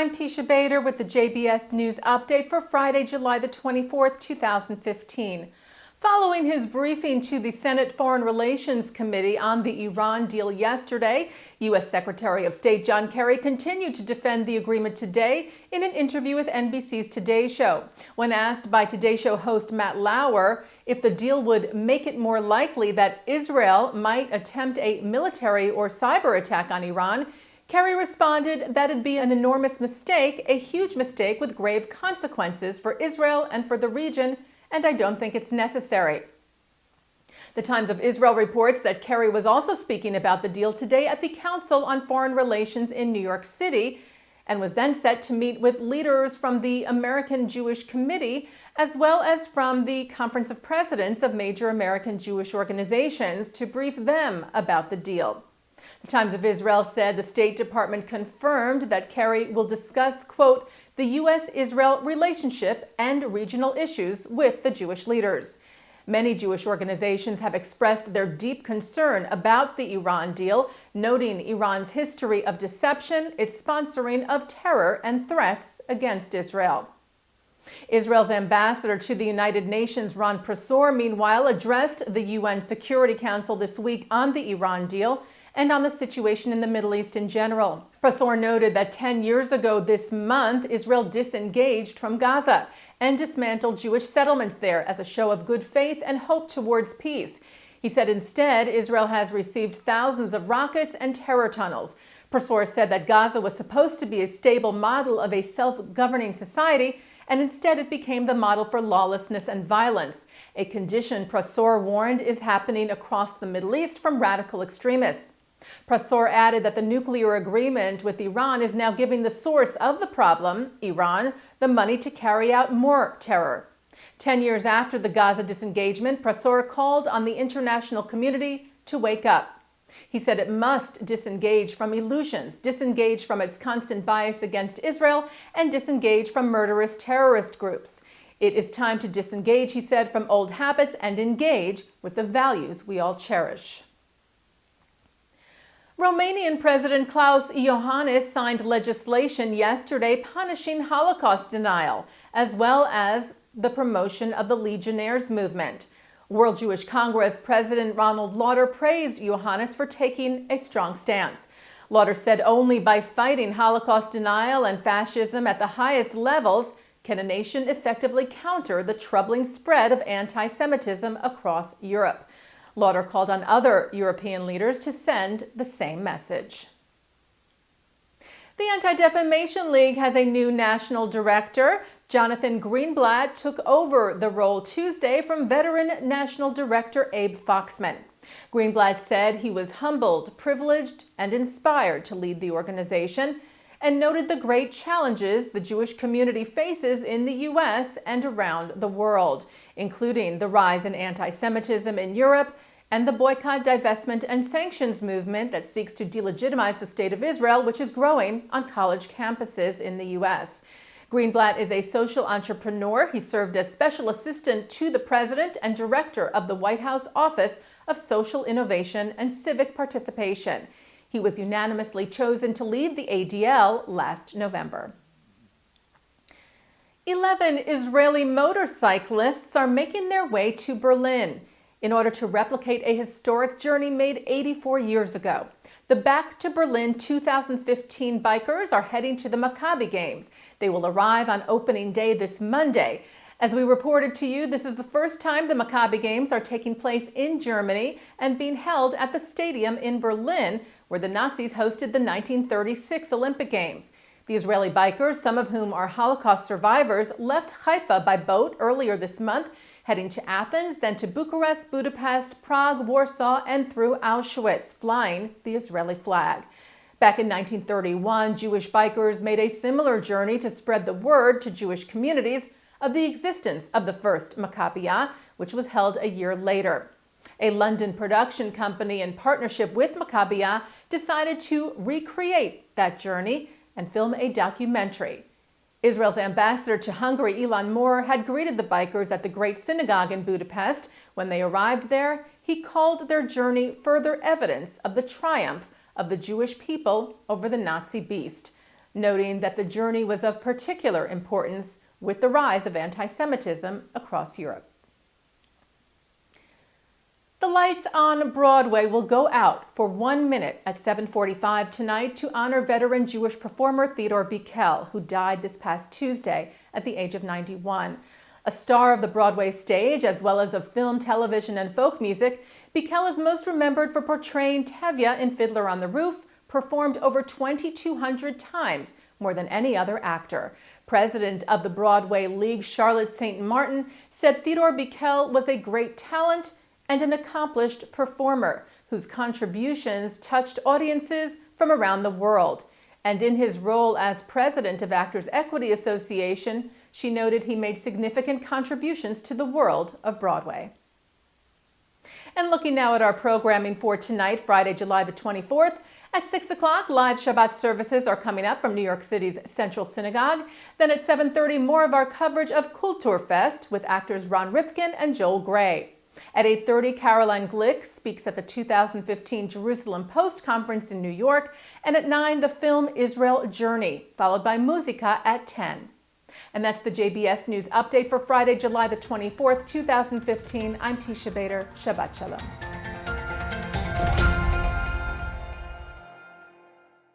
I'm Teisha Bader with the JBS News Update for Friday, July the 24th, 2015. Following his briefing to the Senate Foreign Relations Committee on the Iran deal yesterday, U.S. Secretary of State John Kerry continued to defend the agreement today in an interview with NBC's Today Show. When asked by Today Show host Matt Lauer if the deal would make it more likely that Israel might attempt a military or cyber attack on Iran, Kerry responded that it'd be an enormous mistake, a huge mistake with grave consequences for Israel and for the region, and I don't think it's necessary. The Times of Israel reports that Kerry was also speaking about the deal today at the Council on Foreign Relations in New York City and was then set to meet with leaders from the American Jewish Committee as well as from the Conference of Presidents of major American Jewish organizations to brief them about the deal. The Times of Israel said the State Department confirmed that Kerry will discuss, quote, the U.S.-Israel relationship and regional issues with the Jewish leaders. Many Jewish organizations have expressed their deep concern about the Iran deal, noting Iran's history of deception, its sponsoring of terror and threats against Israel. Israel's ambassador to the United Nations, Ron Prosor, meanwhile, addressed the UN Security Council this week on the Iran deal and on the situation in the Middle East in general. Prosor noted that 10 years ago this month, Israel disengaged from Gaza and dismantled Jewish settlements there as a show of good faith and hope towards peace. He said instead, Israel has received thousands of rockets and terror tunnels. Prosor said that Gaza was supposed to be a stable model of a self-governing society, and instead it became the model for lawlessness and violence, a condition Prosor warned is happening across the Middle East from radical extremists. Prosor added that the nuclear agreement with Iran is now giving the source of the problem, Iran, the money to carry out more terror. 10 years after the Gaza disengagement, Prosor called on the international community to wake up. He said it must disengage from illusions, disengage from its constant bias against Israel, and disengage from murderous terrorist groups. It is time to disengage, he said, from old habits and engage with the values we all cherish. Romanian President Klaus Iohannis signed legislation yesterday punishing Holocaust denial, as well as the promotion of the Legionnaires' movement. World Jewish Congress President Ronald Lauder praised Iohannis for taking a strong stance. Lauder said only by fighting Holocaust denial and fascism at the highest levels can a nation effectively counter the troubling spread of anti-Semitism across Europe. Lauder called on other European leaders to send the same message. The Anti-Defamation League has a new national director. Jonathan Greenblatt took over the role Tuesday from veteran National Director Abe Foxman. Greenblatt said he was humbled, privileged, and inspired to lead the organization, and noted the great challenges the Jewish community faces in the U.S. and around the world, including the rise in anti-Semitism in Europe and the boycott, divestment, and sanctions movement that seeks to delegitimize the State of Israel, which is growing on college campuses in the U.S. Greenblatt is a social entrepreneur. He served as special assistant to the president and director of the White House Office of Social Innovation and Civic Participation. He was unanimously chosen to lead the ADL last November. 11 Israeli motorcyclists are making their way to Berlin in order to replicate a historic journey made 84 years ago. The Back to Berlin 2015 bikers are heading to the Maccabi Games. They will arrive on opening day this Monday. As we reported to you, this is the first time the Maccabi Games are taking place in Germany and being held at the stadium in Berlin, where the Nazis hosted the 1936 Olympic Games. The Israeli bikers, some of whom are Holocaust survivors, left Haifa by boat earlier this month, heading to Athens, then to Bucharest, Budapest, Prague, Warsaw, and through Auschwitz, flying the Israeli flag. Back in 1931, Jewish bikers made a similar journey to spread the word to Jewish communities of the existence of the first Maccabiah, which was held a year later. A London production company in partnership with Maccabiah decided to recreate that journey and film a documentary. Israel's ambassador to Hungary, Ilan Moore, had greeted the bikers at the Great Synagogue in Budapest. When they arrived there, he called their journey further evidence of the triumph of the Jewish people over the Nazi beast. noting that the journey was of particular importance with the rise of anti-Semitism across Europe. The lights on Broadway will go out for 1 minute at 7:45 tonight to honor veteran Jewish performer Theodore Bikel, who died this past Tuesday at the age of 91. A star of the Broadway stage, as well as of film, television, and folk music, Bikel is most remembered for portraying Tevye in Fiddler on the Roof, performed over 2,200 times, more than any other actor. President of the Broadway League, Charlotte St. Martin, said Theodore Bikel was a great talent and an accomplished performer whose contributions touched audiences from around the world. And in his role as president of Actors Equity Association, she noted he made significant contributions to the world of Broadway. And looking now at our programming for tonight, Friday, July the 24th, at 6 o'clock, live Shabbat services are coming up from New York City's Central Synagogue. Then at 7:30, more of our coverage of Kulturfest with actors Ron Rifkin and Joel Grey. At 8:30, Caroline Glick speaks at the 2015 Jerusalem Post Conference in New York. And at 9, the film Israel Journey, followed by Musica at 10. And that's the JBS News Update for Friday, July the 24th, 2015. I'm Teisha Bader. Shabbat Shalom.